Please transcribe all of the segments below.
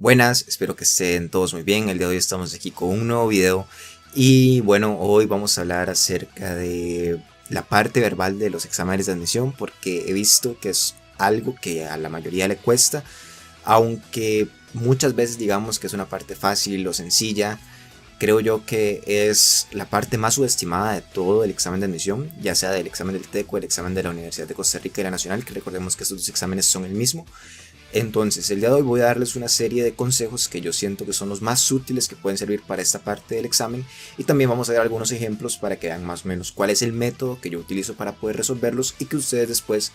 Buenas, espero que estén todos muy bien. El día de hoy estamos aquí con un nuevo video. Y bueno, hoy vamos a hablar acerca de la parte verbal de los exámenes de admisión, porque he visto que es algo que a la mayoría le cuesta, aunque muchas veces digamos que es una parte fácil o sencilla. Creo yo que es la parte más subestimada de todo el examen de admisión, ya sea del examen del TEC o el examen de la Universidad de Costa Rica y la Nacional, que recordemos que estos dos exámenes son el mismo. Entonces, el día de hoy voy a darles una serie de consejos que yo siento que son los más útiles que pueden servir para esta parte del examen, y también vamos a ver algunos ejemplos para que vean más o menos cuál es el método que yo utilizo para poder resolverlos y que ustedes después,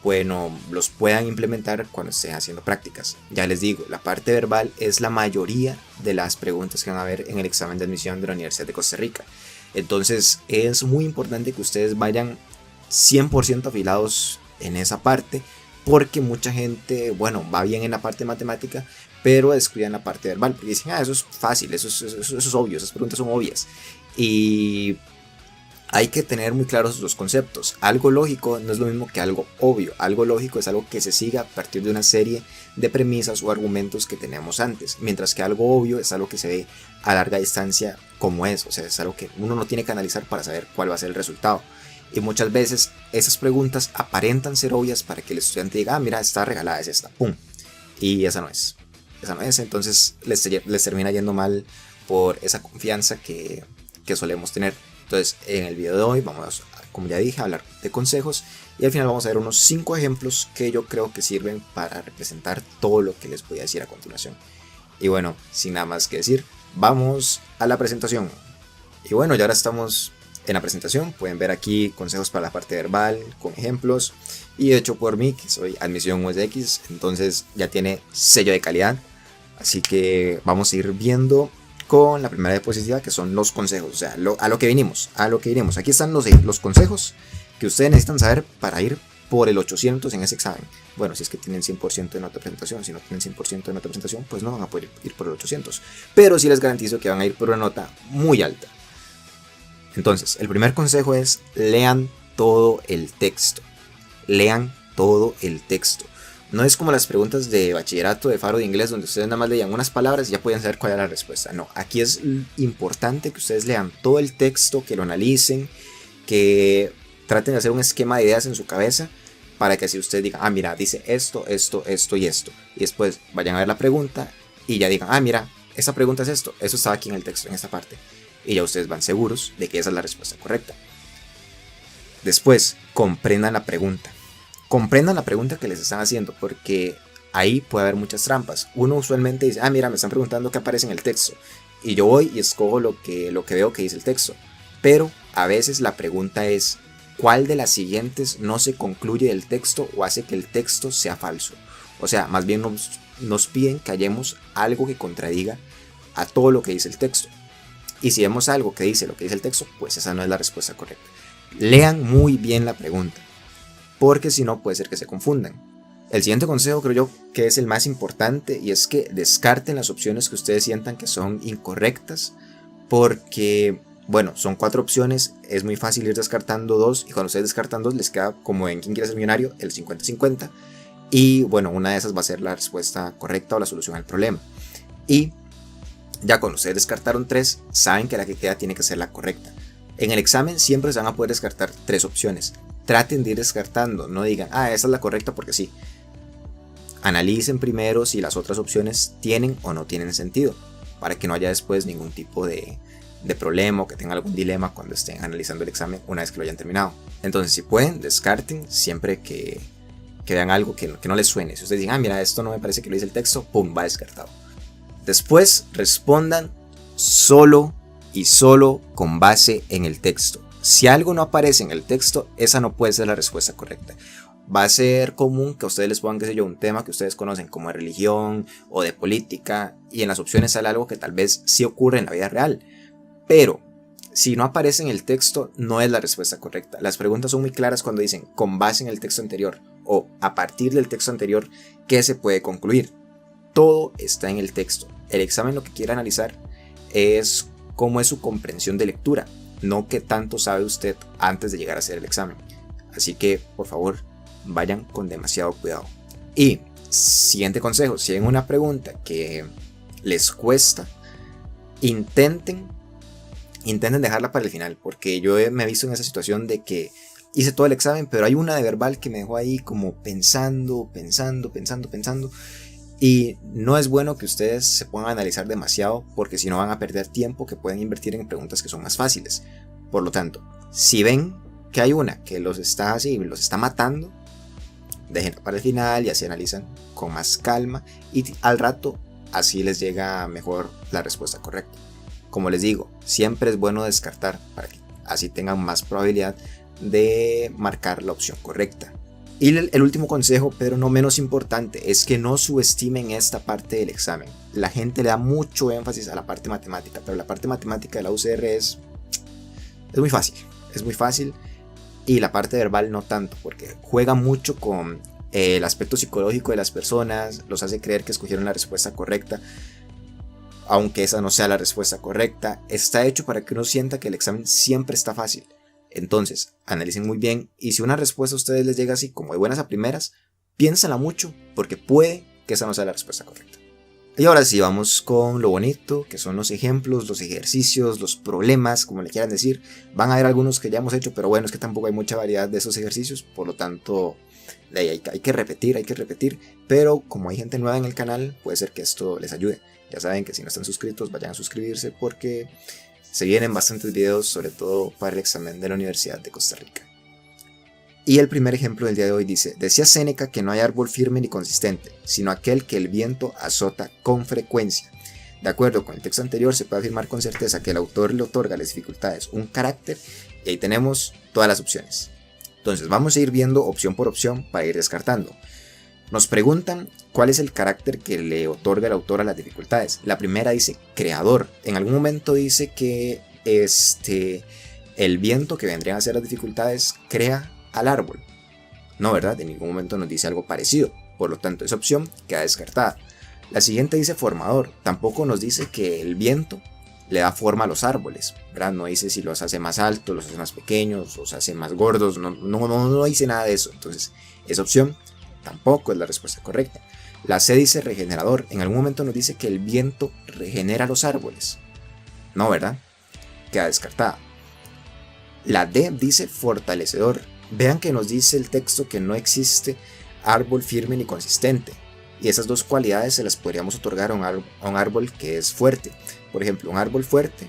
bueno, los puedan implementar cuando estén haciendo prácticas. Ya les digo, la parte verbal es la mayoría de las preguntas que van a ver en el examen de admisión de la Universidad de Costa Rica. Entonces, es muy importante que ustedes vayan 100% afilados en esa parte, porque mucha gente, bueno, va bien en la parte matemática, pero descuidan la parte verbal, porque dicen, eso es fácil, eso es obvio, esas preguntas son obvias. Y hay que tener muy claros los conceptos. Algo lógico no es lo mismo que algo obvio. Algo lógico es algo que se siga a partir de una serie de premisas o argumentos que tenemos antes, mientras que algo obvio es algo que se ve a larga distancia como es, o sea, es algo que uno no tiene que analizar para saber cuál va a ser el resultado. Y muchas veces esas preguntas aparentan ser obvias para que el estudiante diga, mira, está regalada, es esta, pum. Y esa no es. Esa no es, entonces les termina yendo mal por esa confianza que solemos tener. Entonces, en el video de hoy vamos, como ya dije, a hablar de consejos, y al final vamos a ver unos 5 ejemplos que yo creo que sirven para representar todo lo que les voy a decir a continuación. Y bueno, sin nada más que decir, vamos a la presentación. Y bueno, ya ahora estamos en la presentación. Pueden ver aquí consejos para la parte verbal con ejemplos, y hecho por mí, que soy admisión USX, entonces ya tiene sello de calidad. Así que vamos a ir viendo con la primera diapositiva, que son los consejos, o sea, a lo que vinimos. Aquí están los consejos que ustedes necesitan saber para ir por el 800 en ese examen. Bueno, si es que tienen 100% de nota de presentación. Si no tienen 100% de nota de presentación, pues no van a poder ir por el 800, pero sí les garantizo que van a ir por una nota muy alta. Entonces, el primer consejo es: lean todo el texto. Lean todo el texto. No es como las preguntas de bachillerato de Faro de inglés, donde ustedes nada más leían unas palabras y ya podían saber cuál era la respuesta. No, aquí es importante que ustedes lean todo el texto, que lo analicen, que traten de hacer un esquema de ideas en su cabeza, para que así ustedes digan, mira, dice esto, esto, esto y esto. Y después vayan a ver la pregunta y ya digan, mira, esta pregunta es esto, eso estaba aquí en el texto, en esta parte. Y ya ustedes van seguros de que esa es la respuesta correcta. Después, comprendan la pregunta. Comprendan la pregunta que les están haciendo, porque ahí puede haber muchas trampas. Uno usualmente dice, mira, me están preguntando qué aparece en el texto, y yo voy y escojo lo que veo que dice el texto. Pero a veces la pregunta es, ¿cuál de las siguientes no se concluye del texto o hace que el texto sea falso? O sea, más bien nos piden que hallemos algo que contradiga a todo lo que dice el texto. Y si vemos algo que dice lo que dice el texto, pues esa no es la respuesta correcta. Lean muy bien la pregunta, porque si no puede ser que se confundan. El siguiente consejo creo yo que es el más importante, y es que descarten las opciones que ustedes sientan que son incorrectas, porque, bueno, son 4 opciones, es muy fácil ir descartando 2, y cuando ustedes descartan 2 les queda, como en ¿Quién quiere ser millonario?, el 50-50, y bueno, una de esas va a ser la respuesta correcta o la solución al problema. Y ya cuando ustedes descartaron 3, saben que la que queda tiene que ser la correcta. En el examen siempre se van a poder descartar 3 opciones. Traten de ir descartando, no digan, esa es la correcta porque sí. Analicen primero si las otras opciones tienen o no tienen sentido, para que no haya después ningún tipo de problema o que tengan algún dilema cuando estén analizando el examen una vez que lo hayan terminado. Entonces, si pueden, descarten siempre que vean algo que no les suene. Si ustedes dicen, mira, esto no me parece que lo dice el texto, pum, va descartado. Después respondan solo y solo con base en el texto. Si algo no aparece en el texto, esa no puede ser la respuesta correcta. Va a ser común que a ustedes les pongan, qué sé yo, un tema que ustedes conocen como de religión o de política, y en las opciones sale algo que tal vez sí ocurre en la vida real. Pero si no aparece en el texto, no es la respuesta correcta. Las preguntas son muy claras cuando dicen con base en el texto anterior o a partir del texto anterior, ¿qué se puede concluir? Todo está en el texto. El examen lo que quiere analizar es cómo es su comprensión de lectura, no qué tanto sabe usted antes de llegar a hacer el examen. Así que, por favor, vayan con demasiado cuidado. Y Siguiente consejo, si ven una pregunta que les cuesta, intenten dejarla para el final, porque yo me he visto en esa situación de que hice todo el examen, pero hay una de verbal que me dejó ahí como pensando, y no es bueno que ustedes se pongan a analizar demasiado, porque si no van a perder tiempo que pueden invertir en preguntas que son más fáciles. Por lo tanto, si ven que hay una que los está matando, déjenla para el final y así analizan con más calma, y al rato así les llega mejor la respuesta correcta. Como les digo, siempre es bueno descartar para que así tengan más probabilidad de marcar la opción correcta. Y el último consejo, pero no menos importante, es que no subestimen esta parte del examen. La gente le da mucho énfasis a la parte matemática, pero la parte matemática de la UCR es muy fácil, y la parte verbal no tanto, porque juega mucho con el aspecto psicológico de las personas, los hace creer que escogieron la respuesta correcta, aunque esa no sea la respuesta correcta. Está hecho para que uno sienta que el examen siempre está fácil. Entonces, analicen muy bien, y si una respuesta a ustedes les llega así como de buenas a primeras, piénsenla mucho, porque puede que esa no sea la respuesta correcta. Y ahora sí, vamos con lo bonito, que son los ejemplos, los ejercicios, los problemas, como le quieran decir. Van a haber algunos que ya hemos hecho, pero bueno, es que tampoco hay mucha variedad de esos ejercicios, por lo tanto, hay que repetir, pero como hay gente nueva en el canal, puede ser que esto les ayude. Ya saben que si no están suscritos, vayan a suscribirse, porque se vienen bastantes videos, sobre todo para el examen de la Universidad de Costa Rica. Y el primer ejemplo del día de hoy dice: decía Séneca que no hay árbol firme ni consistente, sino aquel que el viento azota con frecuencia. De acuerdo con el texto anterior, se puede afirmar con certeza que el autor le otorga a las dificultades un carácter, y ahí tenemos todas las opciones. Entonces vamos a ir viendo opción por opción para ir descartando. Nos preguntan cuál es el carácter que le otorga el autor a las dificultades. La primera dice creador. En algún momento dice que el viento, que vendrían a ser las dificultades, crea al árbol. No, ¿verdad? En ningún momento nos dice algo parecido. Por lo tanto, esa opción queda descartada. La siguiente dice formador. Tampoco nos dice que el viento le da forma a los árboles, ¿verdad? No dice si los hace más altos, los hace más pequeños, los hace más gordos. No dice nada de eso. Entonces, esa opción tampoco es la respuesta correcta. La C dice regenerador. En algún momento nos dice que el viento regenera los árboles. No, ¿verdad? Queda descartada. La D dice fortalecedor. Vean que nos dice el texto que no existe árbol firme ni consistente. Y esas dos cualidades se las podríamos otorgar a un árbol que es fuerte. Por ejemplo, un árbol fuerte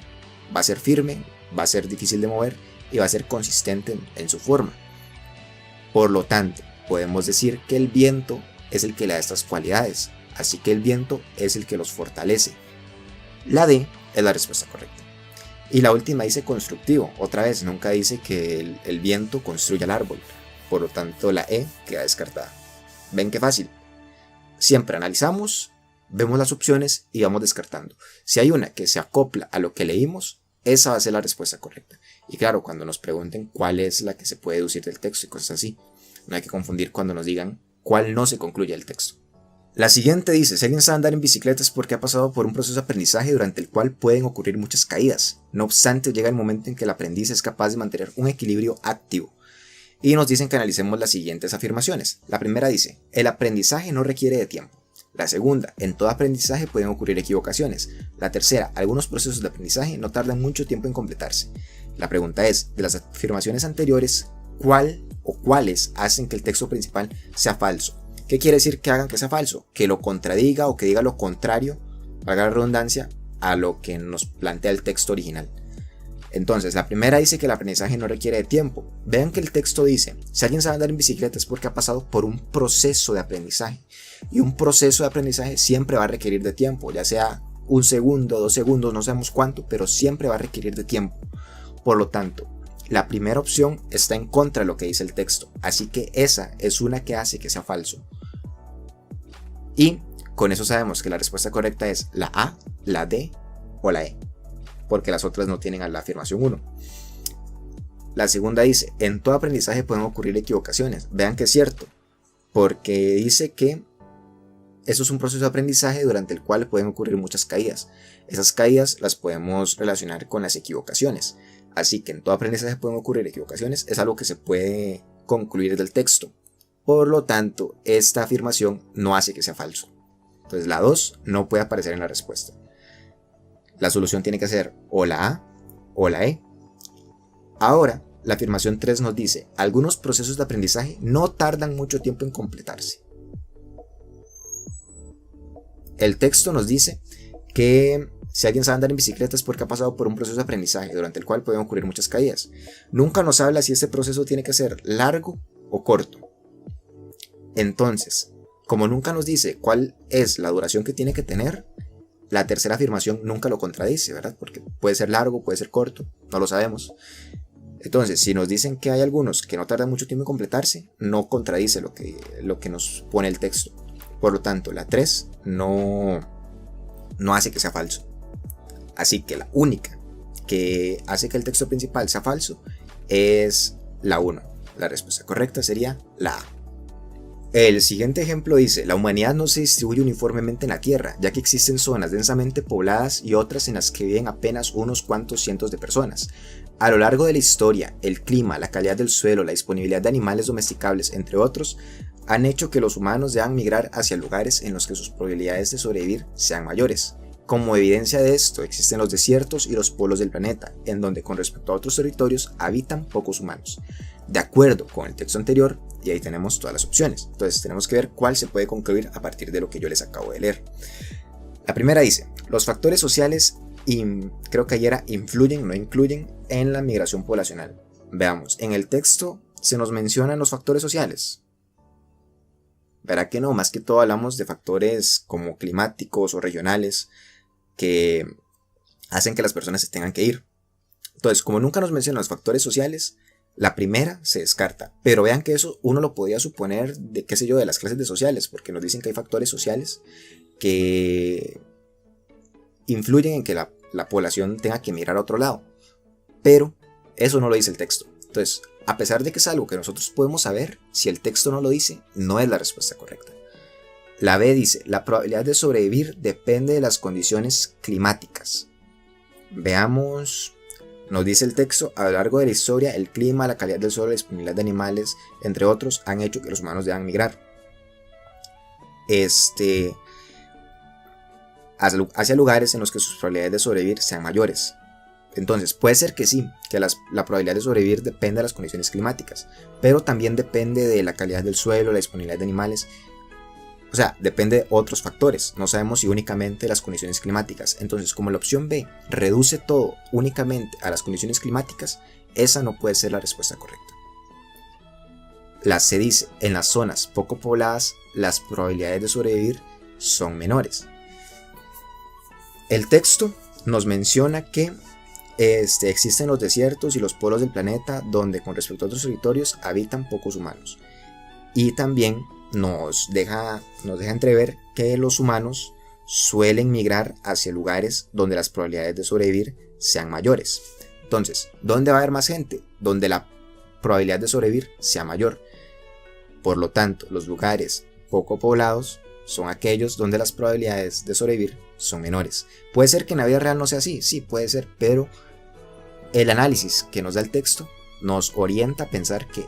va a ser firme, va a ser difícil de mover y va a ser consistente en su forma. Por lo tanto, podemos decir que el viento es el que le da estas cualidades, así que el viento es el que los fortalece. La D es la respuesta correcta. Y la última dice constructivo. Otra vez, nunca dice que el viento construya el árbol. Por lo tanto, la E queda descartada. ¿Ven qué fácil? Siempre analizamos, vemos las opciones y vamos descartando. Si hay una que se acopla a lo que leímos, esa va a ser la respuesta correcta. Y claro, cuando nos pregunten cuál es la que se puede deducir del texto y cosas así, no hay que confundir cuando nos digan cuál no se concluye del texto. La siguiente dice: si alguien sabe andar en bicicleta es porque ha pasado por un proceso de aprendizaje durante el cual pueden ocurrir muchas caídas. No obstante, llega el momento en que el aprendiz es capaz de mantener un equilibrio activo. Y nos dicen que analicemos las siguientes afirmaciones. La primera dice: el aprendizaje no requiere de tiempo. La segunda: en todo aprendizaje pueden ocurrir equivocaciones. La tercera: algunos procesos de aprendizaje no tardan mucho tiempo en completarse. La pregunta es: de las afirmaciones anteriores, ¿cuál o cuáles hacen que el texto principal sea falso? ¿Qué quiere decir que hagan que sea falso? Que lo contradiga o que diga lo contrario, valga la redundancia, a lo que nos plantea el texto original. Entonces, la primera dice que el aprendizaje no requiere de tiempo. Vean que el texto dice: si alguien sabe andar en bicicleta es porque ha pasado por un proceso de aprendizaje. Y un proceso de aprendizaje siempre va a requerir de tiempo, ya sea 1 segundo, 2 segundos, no sabemos cuánto, pero siempre va a requerir de tiempo. Por lo tanto, la primera opción está en contra de lo que dice el texto, así que esa es una que hace que sea falso. Y con eso sabemos que la respuesta correcta es la A, la D o la E, porque las otras no tienen a la afirmación 1. La segunda dice: en todo aprendizaje pueden ocurrir equivocaciones. Vean que es cierto, porque dice que eso es un proceso de aprendizaje durante el cual pueden ocurrir muchas caídas. Esas caídas las podemos relacionar con las equivocaciones. Así que en todo aprendizaje pueden ocurrir equivocaciones, es algo que se puede concluir del texto. Por lo tanto, esta afirmación no hace que sea falso. Entonces la 2 no puede aparecer en la respuesta. La solución tiene que ser o la A o la E. Ahora, la afirmación 3 nos dice, algunos procesos de aprendizaje no tardan mucho tiempo en completarse. El texto nos dice que si alguien sabe andar en bicicleta es porque ha pasado por un proceso de aprendizaje durante el cual pueden ocurrir muchas caídas. Nunca nos habla si este proceso tiene que ser largo o corto. Entonces, como nunca nos dice cuál es la duración que tiene que tener, la tercera afirmación nunca lo contradice, ¿verdad? Porque puede ser largo, puede ser corto, no lo sabemos. Entonces, si nos dicen que hay algunos que no tardan mucho tiempo en completarse, no contradice lo que nos pone el texto. Por lo tanto, la 3 no hace que sea falso. Así que la única que hace que el texto principal sea falso es la 1. La respuesta correcta sería la A. El siguiente ejemplo dice, la humanidad no se distribuye uniformemente en la Tierra, ya que existen zonas densamente pobladas y otras en las que viven apenas unos cuantos cientos de personas. A lo largo de la historia, el clima, la calidad del suelo, la disponibilidad de animales domesticables, entre otros, han hecho que los humanos deban migrar hacia lugares en los que sus probabilidades de sobrevivir sean mayores. Como evidencia de esto, existen los desiertos y los polos del planeta, en donde con respecto a otros territorios habitan pocos humanos. De acuerdo con el texto anterior, y ahí tenemos todas las opciones. Entonces tenemos que ver cuál se puede concluir a partir de lo que yo les acabo de leer. La primera dice, los factores sociales, creo que ahí era influyen, no incluyen, en la migración poblacional. Veamos, en el texto se nos mencionan los factores sociales. Verá que no, más que todo hablamos de factores como climáticos o regionales que hacen que las personas se tengan que ir. Entonces, como nunca nos mencionan los factores sociales, la primera se descarta. Pero vean que eso uno lo podía suponer de, qué sé yo, de las clases de sociales, porque nos dicen que hay factores sociales que influyen en que la población tenga que migrar a otro lado. Pero eso no lo dice el texto. Entonces, a pesar de que es algo que nosotros podemos saber, si el texto no lo dice, no es la respuesta correcta. La B dice, la probabilidad de sobrevivir depende de las condiciones climáticas. Veamos, nos dice el texto, a lo largo de la historia, el clima, la calidad del suelo, la disponibilidad de animales, entre otros, han hecho que los humanos deban migrar hacia lugares en los que sus probabilidades de sobrevivir sean mayores. Entonces, puede ser que sí, que la probabilidad de sobrevivir depende de las condiciones climáticas, pero también depende de la calidad del suelo, la disponibilidad de animales, o sea, depende de otros factores, no sabemos si únicamente las condiciones climáticas. Entonces, como la opción B reduce todo únicamente a las condiciones climáticas, esa no puede ser la respuesta correcta. La C dice, en las zonas poco pobladas, las probabilidades de sobrevivir son menores. El texto nos menciona que existen los desiertos y los polos del planeta donde con respecto a otros territorios habitan pocos humanos. Y también nos deja entrever que los humanos suelen migrar hacia lugares donde las probabilidades de sobrevivir sean mayores. Entonces, ¿dónde va a haber más gente? Donde la probabilidad de sobrevivir sea mayor. Por lo tanto, los lugares poco poblados son aquellos donde las probabilidades de sobrevivir son menores. Puede ser que en la vida real no sea así, sí puede ser, pero el análisis que nos da el texto nos orienta a pensar que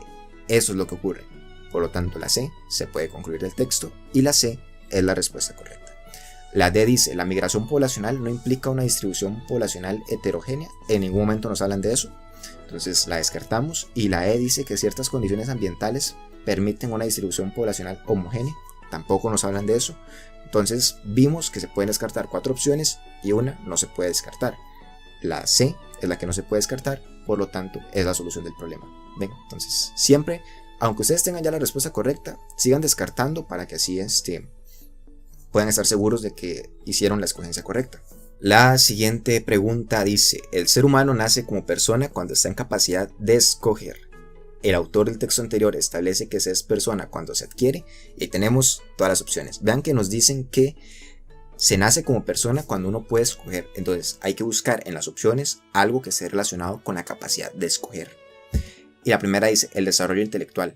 eso es lo que ocurre. Por lo tanto, la C se puede concluir del texto y la C es la respuesta correcta. La D dice, la migración poblacional no implica una distribución poblacional heterogénea. En ningún momento nos hablan de eso. Entonces la descartamos. Y la E dice que ciertas condiciones ambientales permiten una distribución poblacional homogénea. Tampoco nos hablan de eso. Entonces vimos que se pueden descartar 4 opciones y una no se puede descartar. La C es la que no se puede descartar, por lo tanto es la solución del problema. ¿Ven? Entonces siempre, aunque ustedes tengan ya la respuesta correcta, sigan descartando para que así puedan estar seguros de que hicieron la escogencia correcta. La siguiente pregunta dice, el ser humano nace como persona cuando está en capacidad de escoger. El autor del texto anterior establece que se es persona cuando se adquiere y tenemos todas las opciones. Vean que nos dicen que se nace como persona cuando uno puede escoger. Entonces hay que buscar en las opciones algo que esté relacionado con la capacidad de escoger. Y la primera dice, el desarrollo intelectual.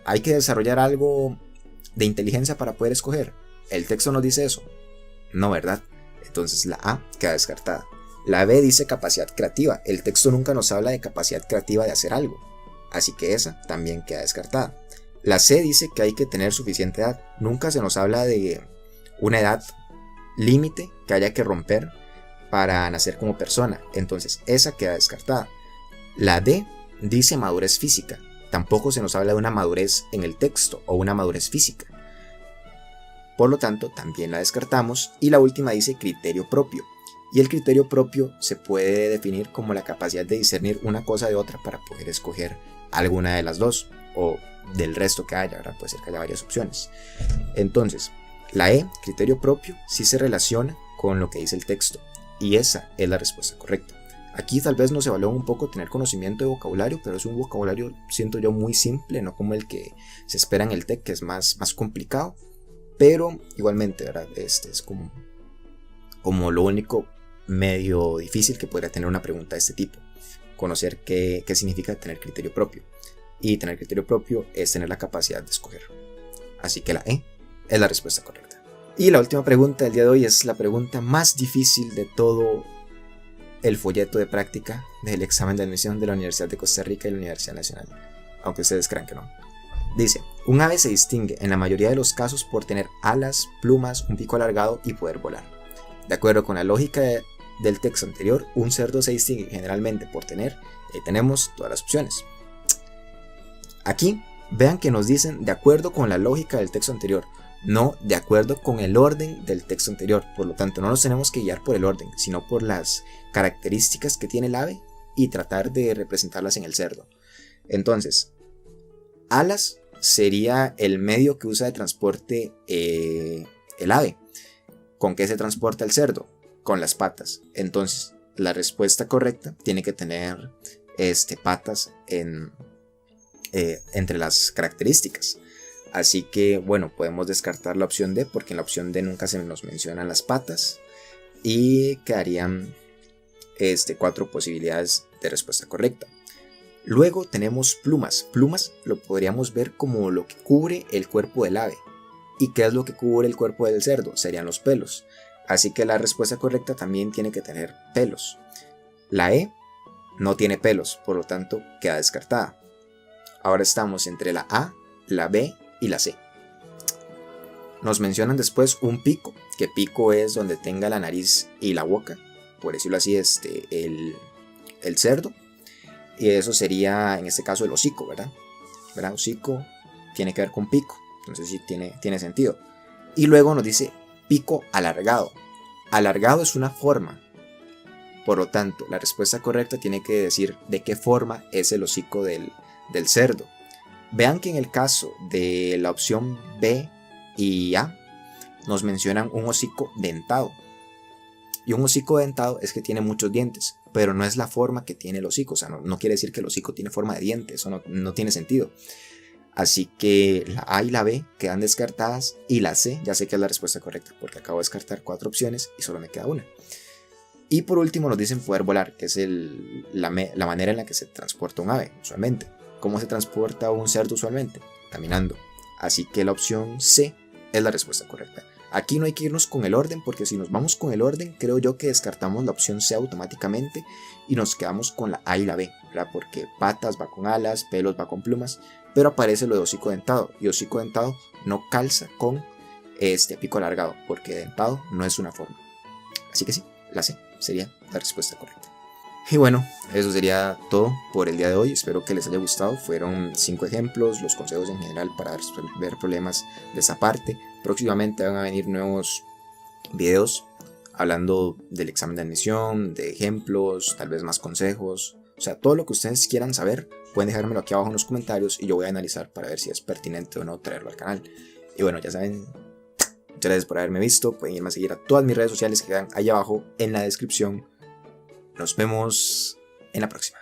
¿Hay que desarrollar algo de inteligencia para poder escoger? ¿El texto nos dice eso? No, ¿verdad? Entonces la A queda descartada. La B dice capacidad creativa. El texto nunca nos habla de capacidad creativa de hacer algo. Así que esa también queda descartada. La C dice que hay que tener suficiente edad. Nunca se nos habla de una edad límite que haya que romper para nacer como persona. Entonces esa queda descartada. La D dice madurez física. Tampoco se nos habla de una madurez en el texto o una madurez física. Por lo tanto, también la descartamos. Y la última dice criterio propio. Y el criterio propio se puede definir como la capacidad de discernir una cosa de otra para poder escoger alguna de las dos o del resto que haya, ¿verdad? Puede ser que haya varias opciones. Entonces, la E, criterio propio, sí se relaciona con lo que dice el texto y esa es la respuesta correcta. Aquí tal vez nos evalúa un poco tener conocimiento de vocabulario, pero es un vocabulario, siento yo, muy simple, no como el que se espera en el TEC, que es más complicado, pero igualmente, ¿verdad? Este es como lo único medio difícil que podría tener una pregunta de este tipo, conocer qué significa tener criterio propio. Y tener criterio propio es tener la capacidad de escoger. Así que la E es la respuesta correcta. Y la última pregunta del día de hoy es la pregunta más difícil de todo el folleto de práctica del examen de admisión de la Universidad de Costa Rica y la Universidad Nacional, aunque ustedes crean que no. Dice, un ave se distingue en la mayoría de los casos por tener alas, plumas, un pico alargado y poder volar. De acuerdo con la lógica del texto anterior, un cerdo se distingue generalmente por tener, tenemos todas las opciones. Aquí, vean que nos dicen de acuerdo con la lógica del texto anterior, no de acuerdo con el orden del texto anterior. Por lo tanto, no nos tenemos que guiar por el orden, sino por las características que tiene el ave y tratar de representarlas en el cerdo. Entonces, alas sería el medio que usa de transporte el ave. ¿Con qué se transporta el cerdo? Con las patas. Entonces, la respuesta correcta tiene que tener patas entre las características. Así que bueno, podemos descartar la opción D porque en la opción D nunca se nos mencionan las patas y quedarían 4 posibilidades de respuesta correcta. Luego tenemos plumas. Plumas lo podríamos ver como lo que cubre el cuerpo del ave. ¿Y qué es lo que cubre el cuerpo del cerdo? Serían los pelos. Así que la respuesta correcta también tiene que tener pelos. La E no tiene pelos, por lo tanto queda descartada. Ahora estamos entre la A, la B y la C. Nos mencionan después un pico, que pico es donde tenga la nariz y la boca, por decirlo así, el cerdo. Y eso sería en este caso el hocico, ¿verdad? Hocico tiene que ver con pico, entonces sí tiene sentido. Y luego nos dice pico alargado. Alargado es una forma, por lo tanto la respuesta correcta tiene que decir de qué forma es el hocico del cerdo. Vean que en el caso de la opción B y A nos mencionan un hocico dentado. Y un hocico dentado es que tiene muchos dientes, pero no es la forma que tiene el hocico. O sea, no quiere decir que el hocico tiene forma de diente, eso no tiene sentido. Así que la A y la B quedan descartadas y la C ya sé que es la respuesta correcta porque acabo de descartar 4 opciones y solo me queda una. Y por último nos dicen poder volar, que es la manera en la que se transporta un ave usualmente. ¿Cómo se transporta un cerdo usualmente? Caminando. Así que la opción C es la respuesta correcta. Aquí no hay que irnos con el orden porque si nos vamos con el orden creo yo que descartamos la opción C automáticamente y nos quedamos con la A y la B, ¿verdad? Porque patas va con alas, pelos va con plumas, pero aparece lo de hocico dentado y hocico dentado no calza con pico alargado porque dentado no es una forma. Así que sí, la C sería la respuesta correcta. Y bueno, eso sería todo por el día de hoy. Espero que les haya gustado. Fueron 5 ejemplos, los consejos en general para resolver problemas de esa parte. Próximamente van a venir nuevos videos hablando del examen de admisión, de ejemplos, tal vez más consejos. O sea, todo lo que ustedes quieran saber, pueden dejármelo aquí abajo en los comentarios y yo voy a analizar para ver si es pertinente o no traerlo al canal. Y bueno, ya saben, muchas gracias por haberme visto. Pueden irme a seguir a todas mis redes sociales que quedan ahí abajo en la descripción. Nos vemos en la próxima.